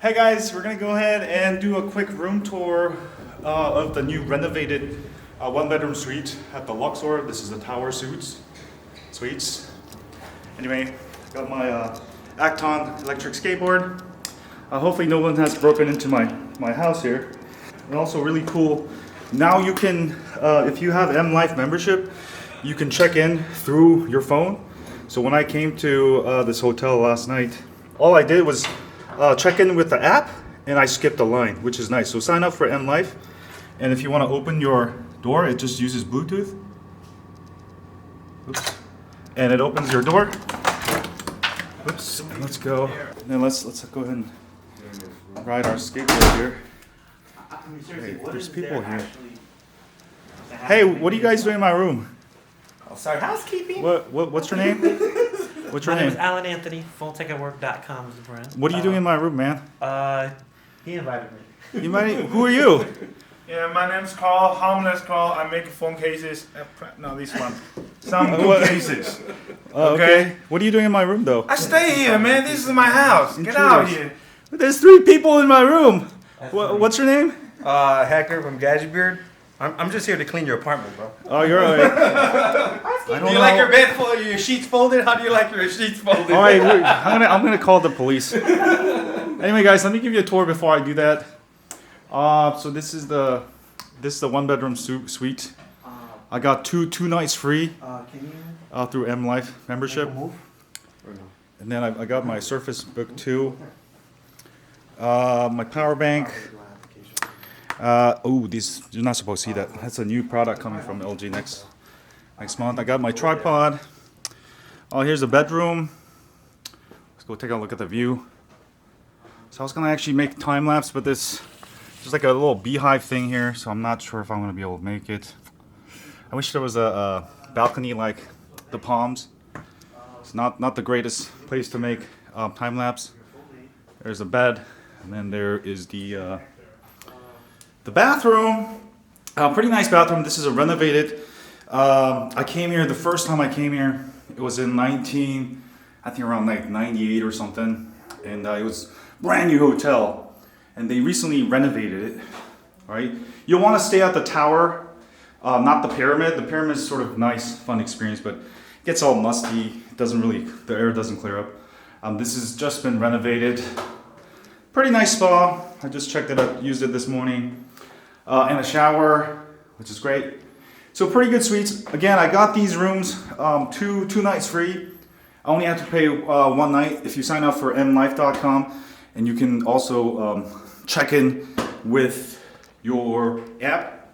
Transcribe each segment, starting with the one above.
Hey guys, we're gonna go ahead and do a quick room tour of the new renovated one-bedroom suite at the Luxor. This is the Tower Suites. Anyway, got my Acton electric skateboard. Hopefully no one has broken into my house here. And also really cool, now you can, if you have M Life membership, you can check in through your phone. So when I came to this hotel last night, all I did was check in with the app and I skipped a line, which is nice. So sign up for M Life, and if you want to open your door, it just uses Bluetooth. Oops. And it opens your door. Oops. And let's go. And then let's go ahead and ride our skateboard here. Hey, there's people here. Hey, what are you guys doing in my room? Oh, sorry, housekeeping. What's your name? What's your My name name? is Alan Anthony. PhoneTakeAtWork.com is the brand. What are you doing in my room, man? He invited me. Who are you? Yeah, my name's Carl, harmless Carl. I make phone cases. No, this one. Some good cases. Okay. What are you doing in my room, though? I stay here, man. This is my house. Get out here. There's 3 people in my room. What's your name? Hacker from Gadget Beard. I'm just here to clean your apartment, bro. Oh, you're alright. Do you like your bed folded, your sheets folded? How do you like your sheets folded? All right, I'm gonna call the police. Anyway, guys, let me give you a tour before I do that. So this is the one-bedroom suite. I got two nights free through M Life membership, and then I got my Surface Book 2, my power bank. You're not supposed to see that. That's a new product coming from LG next month. I got my tripod. Oh, here's the bedroom. Let's go take a look at the view. So I was gonna actually make time lapse, but there's like a little beehive thing here, so I'm not sure if I'm gonna be able to make it. I wish there was a balcony like the Palms. It's not the greatest place to make time lapse. There's a bed, and then there is the bathroom. Pretty nice bathroom. This is a renovated. I came here, the first time I came here, it was in around like 98 or something. And it was brand new hotel. And they recently renovated it, right? You'll want to stay at the tower, not the pyramid. The pyramid is sort of nice, fun experience, but it gets all musty. The air doesn't clear up. This has just been renovated. Pretty nice spa. I just checked it out, used it this morning. And a shower, which is great. So pretty good suites. Again, I got these rooms two nights free. I only have to pay 1 night if you sign up for mlife.com, and you can also check in with your app.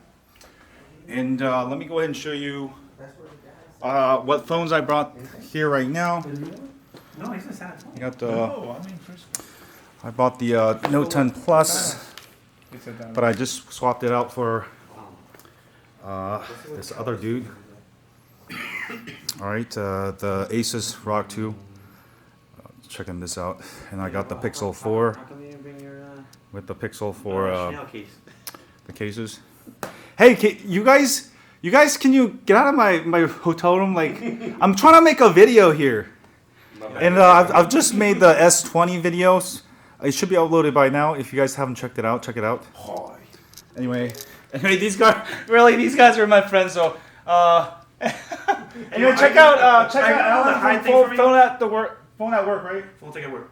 And let me go ahead and show you what phones I brought here right now. No, he's just sad. I bought the Note 10 Plus. But I just swapped it out for this other dude. All right, the Asus ROG 2. Checking this out, and I got the Pixel 4 with the Pixel for the cases. Hey, you guys, can you get out of my hotel room? Like, I'm trying to make a video here, and I've just made the S20 videos. It should be uploaded by now. If you guys haven't checked it out, check it out. Anyway, these guys are my friends. So, anyway, check out Alan from Phone at Work, right? Phone Take at Work.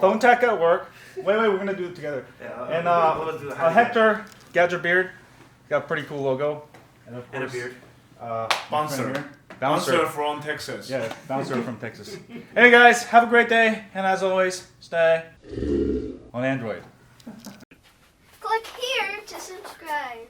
Phone Tech at Work. Wait, we're gonna do it together. Yeah, And Hector, Gadget Beard, got a pretty cool logo. And of and a course, beard. Bouncer from Texas. Yeah, Bouncer from Texas. Hey guys, have a great day, and as always, stay on Android. Click here to subscribe.